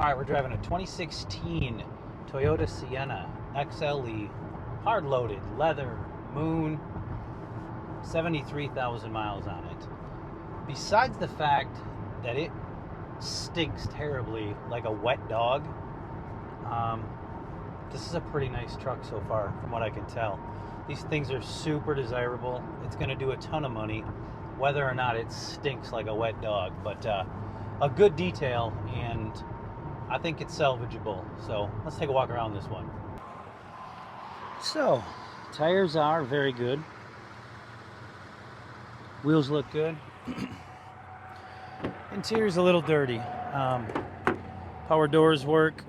All right, we're driving a 2016 Toyota Sienna XLE, hard loaded, leather, moon, 73,000 miles on it. Besides the fact that it stinks terribly like a wet dog, this is a pretty nice truck so far from what I can tell. These things are super desirable. It's going to do a ton of money, whether or not it stinks like a wet dog, but a good detail, and I think it's salvageable. So let's take a walk around this one. So tires are very good. Wheels look good. Interior's a little dirty. Power doors work.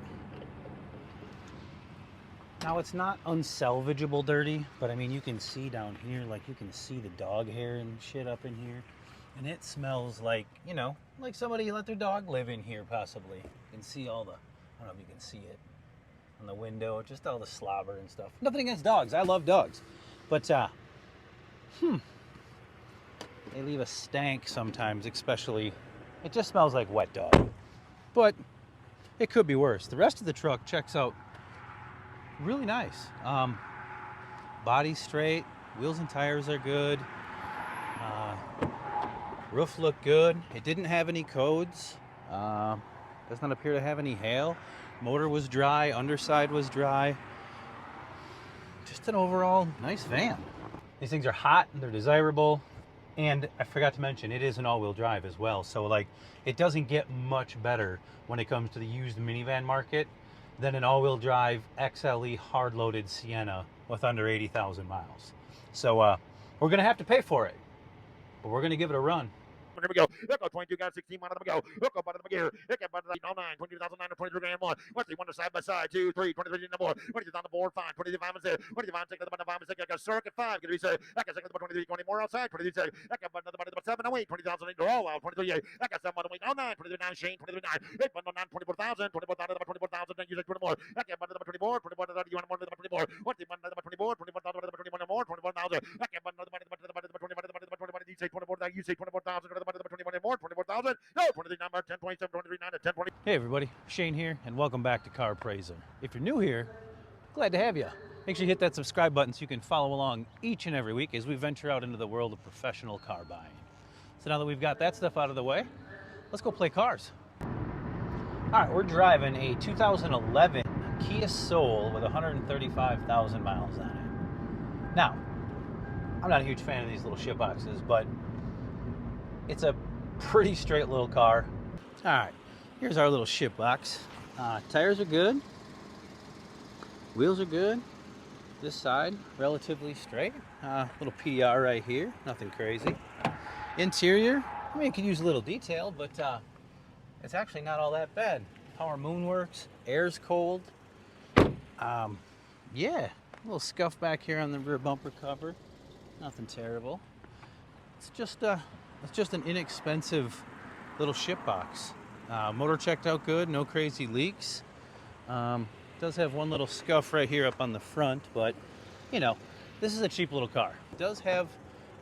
Now it's not unsalvageable dirty, but I mean, you can see down here, like you can see the dog hair and shit up in here. And it smells like, you know, like somebody let their dog live in here, possibly. You can see all the, I don't know if you can see it on the window, just all the slobber and stuff. Nothing against dogs. I love dogs. But, they leave a stank sometimes, especially. It just smells like wet dog. But it could be worse. The rest of the truck checks out really nice. Body's straight. Wheels and tires are good. Roof looked good. It didn't have any codes. Does not appear to have any hail. Motor was dry. Underside was dry. Just an overall nice van. These things are hot and they're desirable. And I forgot to mention, it is an all-wheel drive as well. So like, it doesn't get much better when it comes to the used minivan market than an all-wheel drive XLE hard-loaded Sienna with under 80,000 miles. So we're gonna have to pay for it, but we're gonna give it a run. Here we go. Look, 22 got 16 on them go. Look up on the gear. Look up on the 9, 20,009 or 23 grand more. What's the one side by side? 2, 3, 23 and more. 20 on the board, fine. 25 and 6. 25 take the button 5 and 6. I got circuit 5. Can we say I got second the 23, 20 more outside. 23 say I got button the button 7 and 8. 20,000 in all out. 23 I got 7 on the 9, 23 9 Shane, 23 9. 8 button 9 24,000. 24,000 24,000 then use it 20 more. I got button the 24, 24 you want more than the 24. What's the button the 24, 24,000 21 more, 21,000. I got button the 24 you say 24 you say 24,000 the 21 more. 24,000. No, 23 number 10 27 23 9 10 20. Hey everybody, Shane here, and welcome back to Car Appraiser. If you're new here, glad to have you. Make sure you hit that subscribe button so you can follow along each and every week as we venture out into the world of professional car buying. So now that we've got that stuff out of the way, let's go play cars. All right, we're driving a 2011 Kia Soul with 135,000 miles on it. Now, I'm not a huge fan of these little shit boxes, but it's a pretty straight little car. All right, here's our little shit box. Tires are good. Wheels are good. This side, relatively straight. Little PDR right here, nothing crazy. Interior, I mean, it could use a little detail, but it's actually not all that bad. Power moon works, air's cold. Yeah, a little scuff back here on the rear bumper cover. Nothing terrible. It's just an inexpensive little ship box. Motor checked out good, no crazy leaks. Does have one little scuff right here up on the front, but you know, this is a cheap little car. It does have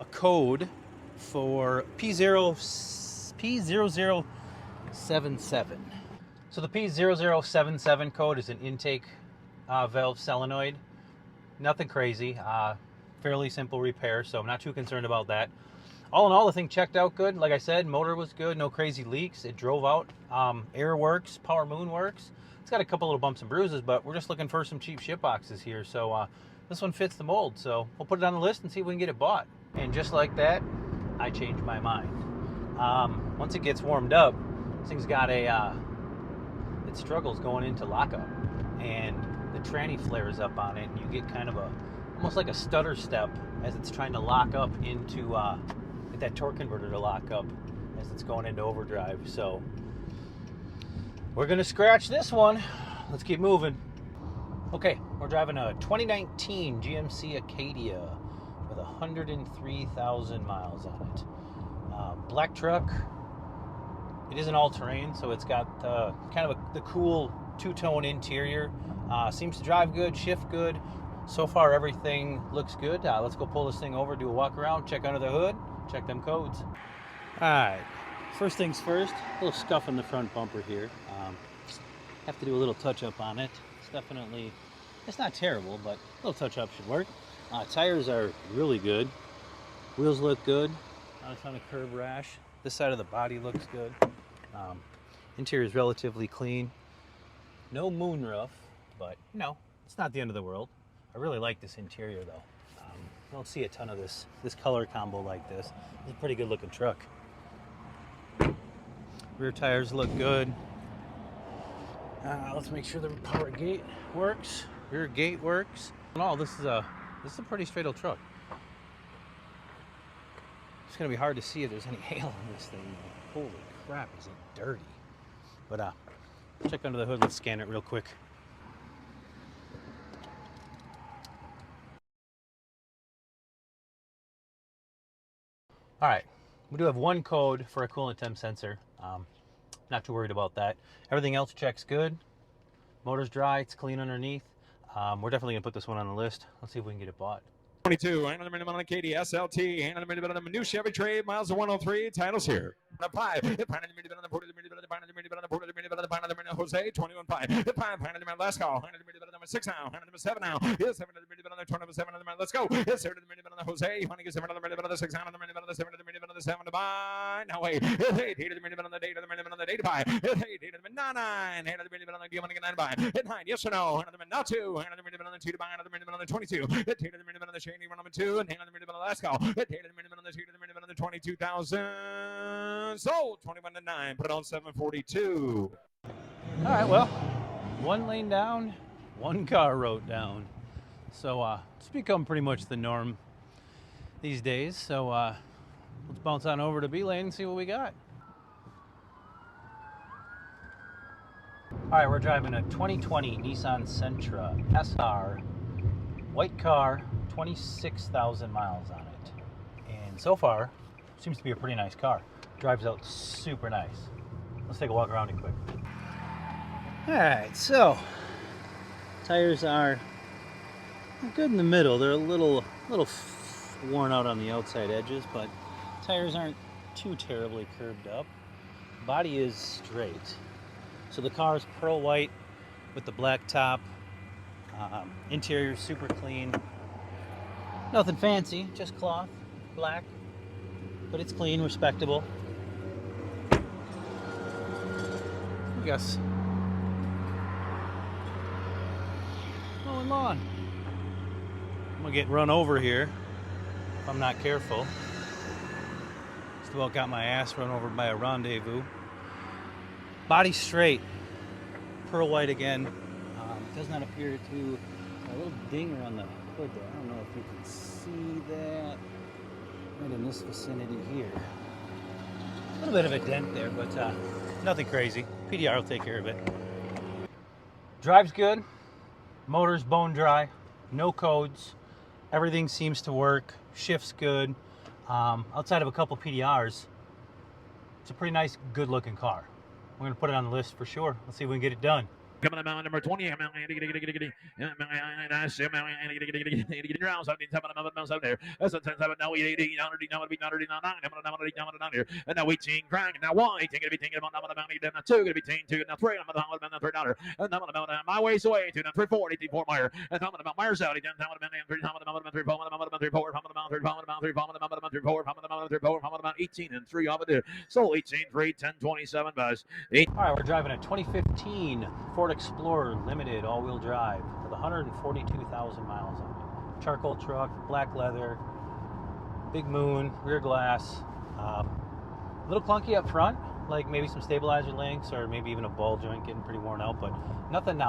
a code for P0077. So the P0077 code is an intake valve solenoid. Nothing crazy, fairly simple repair, so I'm not too concerned about that. All in all, the thing checked out good. Like I said, motor was good, no crazy leaks. It drove out. Air works, power moon works. It's got a couple little bumps and bruises, but we're just looking for some cheap shit boxes here. So this one fits the mold. So we'll put it on the list and see if we can get it bought. And just like that, I changed my mind. Once it gets warmed up, this thing's got it struggles going into lockup. And the tranny flares up on it, and you get kind of almost like a stutter step as it's trying to lock up into get that torque converter to lock up as it's going into overdrive. So we're gonna scratch this one. Let's keep moving. Okay, we're driving a 2019 GMC Acadia with 103,000 miles on it. Black truck. It is an all-terrain, so it's got kind of the cool two-tone interior. Seems to drive good, shift good. So far, everything looks good. Let's go pull this thing over, do a walk around, check under the hood, check them codes. All right, first things first, a little scuff in the front bumper here. Have to do a little touch-up on it. It's definitely, it's not terrible, but a little touch-up should work. Tires are really good. Wheels look good. Not a ton of curb rash. This side of the body looks good. Interior is relatively clean. No moonroof, but you know, it's not the end of the world. I really like this interior though. You don't see a ton of this color combo like this. It's a pretty good looking truck. Rear tires look good. Let's make sure the power gate works. Rear gate works. No, this is a pretty straight old truck. It's gonna be hard to see if there's any hail on this thing. Holy crap, is it dirty? But check under the hood. Let's scan it real quick. All right, we do have one code for a coolant temp sensor. Not too worried about that. Everything else checks good. Motor's dry, it's clean underneath. We're definitely gonna put this one on the list. Let's see if we can get it bought. 22, and the minimum on the KD SLT, and the minimum on the new Chevy Trade, miles of 103, titles here. The 5, the pound of the minute on the port of the minute on the pound of the minute on the port of the minute on the pound of the minute Jose, 21.5, the 5, pound of the minute last call, 100 the minute on the 6 now, 100 the 7 now, here's 7 of the minute on the 27 on the minute, let's go, here's 7 of the minute on the Jose, 100 is 7 of the minute on the 6 on the minute on the 7 of the minute on the 7 to buy, now wait, here's 8 of the minute on the date of the minute on the date to buy, here's 8 of the minute, 9, 8 of the minute on the deal on the 9 buy, hit 9, yes or no, 100 the minute, not 2, 100 the minute on the 2 to buy, 100 the minute on the 22, hit 8 of the minute on the shady run number 2, and 100 the minute on the last call, hit 8 of the minute on the 2 to the minute on the 22,000, sold 21 to 9. Put it on 742. All right, well, one lane down, one car wrote down. So it's become pretty much the norm these days. So let's bounce on over to B lane and see what we got. All right, we're driving a 2020 Nissan Sentra SR, white car, 26,000 miles on it. And so far, seems to be a pretty nice car. Drives out super nice. Let's take a walk around it quick. All right, so tires are good in the middle. They're a little worn out on the outside edges, but tires aren't too terribly curved up. Body is straight. So the car is pearl white with the black top. Interior super clean. Nothing fancy, just cloth, black, but it's clean, respectable. I guess. Mowing lawn. I'm gonna get run over here if I'm not careful. Just about got my ass run over by a rendezvous. Body straight, pearl white again. Does not appear to a little dinger on the hood there. I don't know if you can see that right in this vicinity here. A little bit of a dent there, but nothing crazy. PDR will take care of it. Drives good. Motor's bone dry. No codes. Everything seems to work. Shifts good. Outside of a couple PDRs, it's a pretty nice, good-looking car. We're going to put it on the list for sure. Let's see if we can get it done. Coming about number 20. There. That's a 10 7 now 80 now and now 18 crank now 1 18 gonna be thinking about number 2 gonna be 2 now 3 I'm about the $3 and I'm about my ways away to 340 4 Meyer and I'm about Myers out again I'm about 3 about 18 and 3 of it so 18 3 10 27 buzz. All right, we're driving a 2015 Ford Explorer Limited all-wheel drive with 142,000 miles on it. Charcoal truck, black leather, big moon, rear glass. A little clunky up front, like maybe some stabilizer links or maybe even a ball joint getting pretty worn out, but nothing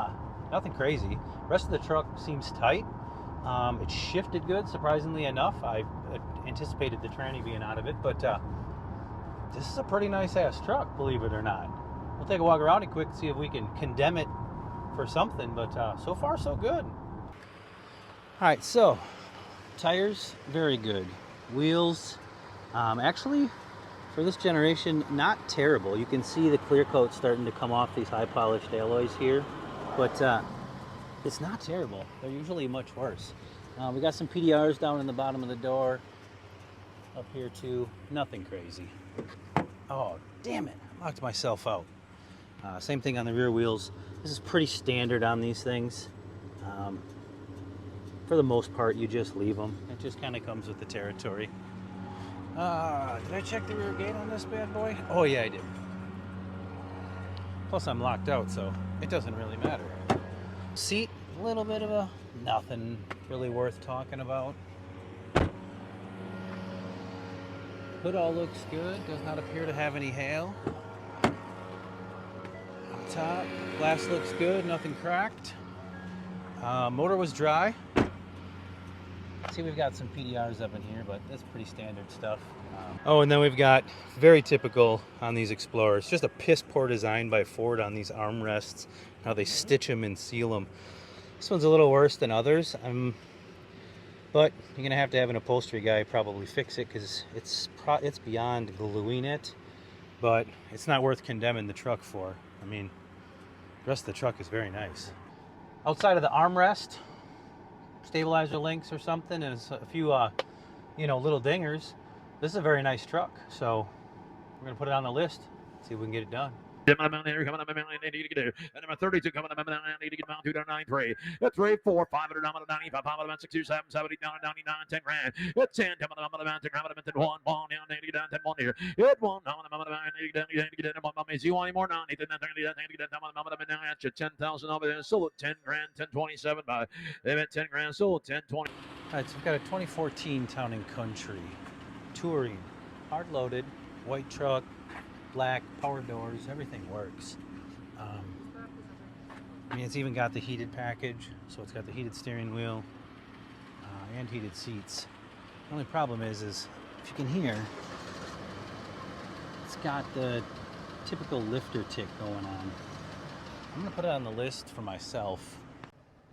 crazy. Rest of the truck seems tight. It shifted good, surprisingly enough. I anticipated the tranny being out of it, but this is a pretty nice ass truck, believe it or not. We'll take a walk around it quick and see if we can condemn it for something, but so far so good. All right, so tires, very good. Wheels, actually, for this generation, not terrible. You can see the clear coat starting to come off these high polished alloys here, but it's not terrible. They're usually much worse. We got some PDRs down in the bottom of the door. Up here too, nothing crazy. Oh, damn it, I knocked myself out. Same thing on the rear wheels. This is pretty standard on these things. For the most part, you just leave them. It just kind of comes with the territory. Did I check the rear gate on this bad boy? Oh yeah, I did. Plus I'm locked out, so it doesn't really matter. Seat, a little bit of a nothing really worth talking about. Hood all looks good, does not appear to have any hail. Up top, glass looks good, nothing cracked. Motor was dry. See, we've got some PDRs up in here, but that's pretty standard stuff. Oh, and then we've got, very typical on these Explorers, just a piss poor design by Ford on these armrests, how they stitch them and seal them. This one's a little worse than others, but you're gonna have to have an upholstery guy probably fix it, because it's beyond gluing it, but it's not worth condemning the truck for. I mean, the rest of the truck is very nice. Outside of the armrest, stabilizer links or something, and a few little dingers, this is a very nice truck, so we're gonna put it on the list, see if we can get it done. Coming up, and number 32 coming up, and I need to get down to 93. At 3, 4, 500, 95, 500, 6, 2, 7, 70, 99, 10 grand. At 10, coming up, 10 grand, 1, 1, down, 90 down, 10, 1 here. At 1, you want any more now? 10,000 over there, sold at 10 grand, 1027 by them at 10 grand, sold 1020. All right, so we've got a 2014 Town and Country Touring, hard loaded, white truck, black, power doors, everything works. I mean, it's even got the heated package, so it's got the heated steering wheel and heated seats. The only problem is if you can hear, it's got the typical lifter tick going on. I'm gonna put it on the list for myself.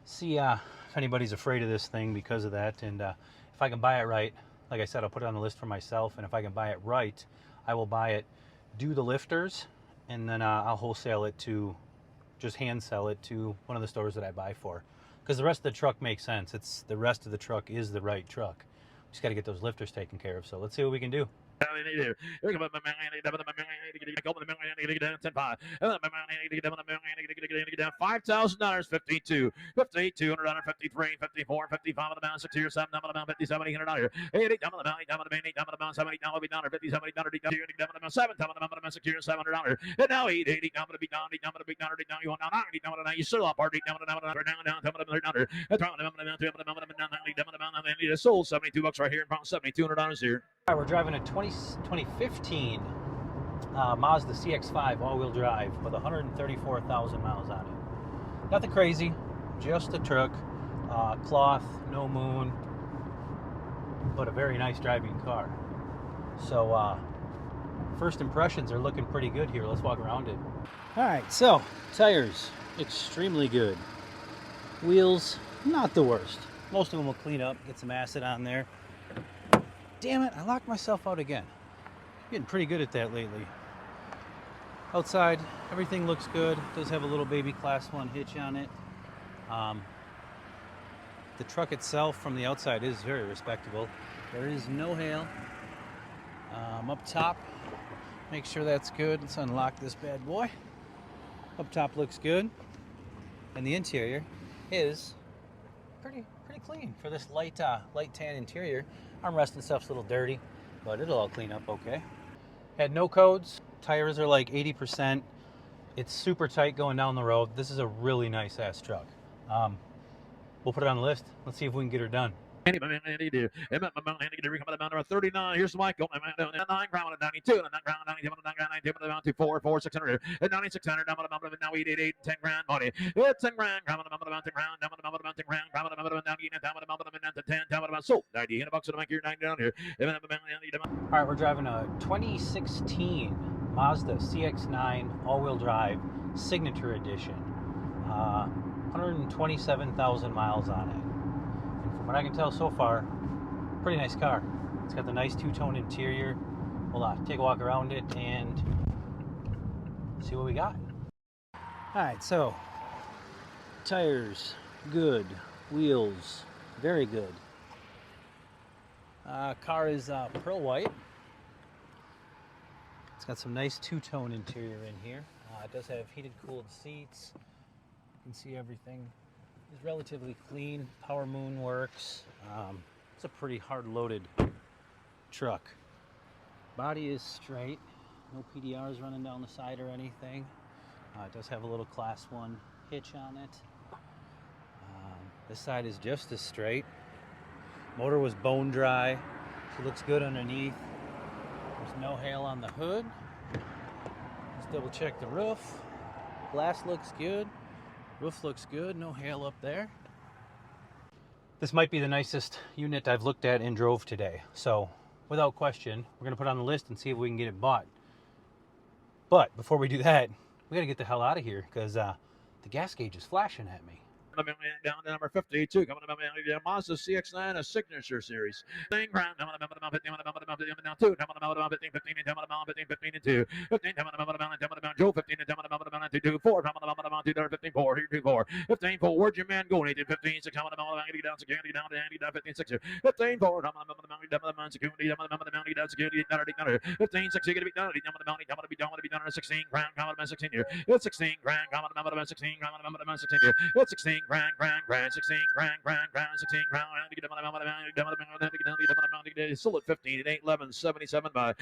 See if anybody's afraid of this thing because of that, and if I can buy it right, like I said, I'll put it on the list for myself, and if I can buy it right, I will buy it, do the lifters, and then I'll wholesale it to, just hand sell it to one of the stores that I buy for. Because the rest of the truck makes sense. The rest of the truck is the right truck. Just got to get those lifters taken care of. So let's see what we can do. $5,000, 52, 52, $100, 53, 54, 55 of the balance, 6 7, $50, 70, $100, 80, $70, $70, 50, 70, $7, 6 $700, and now 8, 80, $80, now you want now 90, now you still up, down, sold $72 right here, and $7,200 here. All right, we're driving a 2015 Mazda CX5 all-wheel drive with 134,000 miles on it. Nothing crazy, just a truck, cloth, no moon, but a very nice driving car. So first impressions are looking pretty good here. Let's walk around it. All right, so tires, extremely good. Wheels, not the worst. Most of them will clean up, get some acid on there. Damn it, I locked myself out again. Getting pretty good at that lately. Outside, everything looks good. Does have a little baby class 1 hitch on it. The truck itself from the outside is very respectable. There is no hail. Up top, make sure that's good. Let's unlock this bad boy. Up top looks good. And the interior is pretty clean for this light tan interior. Armrest and stuff's a little dirty, but it'll all clean up okay. Had no codes. Tires are like 80%. It's super tight going down the road. This is a really nice ass truck. We'll put it on the list. Let's see if we can get her done. 39. Here's the mic. 9 ground at 92. 9 ground 92. 9 ground 92. 4 4 600. 9600. Now 888. 10 grand money. 10 grand. Ground 10 grand. 10 grand. Sold. 90 bucks in the mic here. 90 down here. All right, we're driving a 2016 Mazda CX9 all-wheel drive Signature Edition. 127,000 miles on it. From what I can tell so far, pretty nice car. It's got the nice two-tone interior. Hold on, take a walk around it and see what we got. Alright, so tires, good. Wheels, very good. Car is pearl white. It's got some nice two-tone interior in here. It does have heated, cooled seats. can see everything is relatively clean. Power moon works. It's a pretty hard loaded truck. Body is straight. No PDRs running down the side or anything. It does have a little class 1 hitch on it. This side is just as straight. Motor was bone dry. She looks good underneath. There's no hail on the hood. Let's double check the roof. Glass looks good. Roof looks good. No hail up there. This might be the nicest unit I've looked at and drove today. So without question, we're going to put it on the list and see if we can get it bought. But before we do that, we got to get the hell out of here because the gas gauge is flashing at me. Down to number 52, coming up the Mazda CX9, a signature series. Thing round, 15, 15, 15, 2, 15, Joe 15, 2, 4, 15, 4, here 2, 4, 15, 4, where'd your man go? 18, 15, 6, down, security down, 15, 6, 15, 4, security down, security, 15, 6, get to be done, to be done, 16 grand, 16 here, it's 16 grand, 16 grand, 16 here, it's 16 grand, 16 grand, 16 grand, still at 15, it ain't 11, 77 by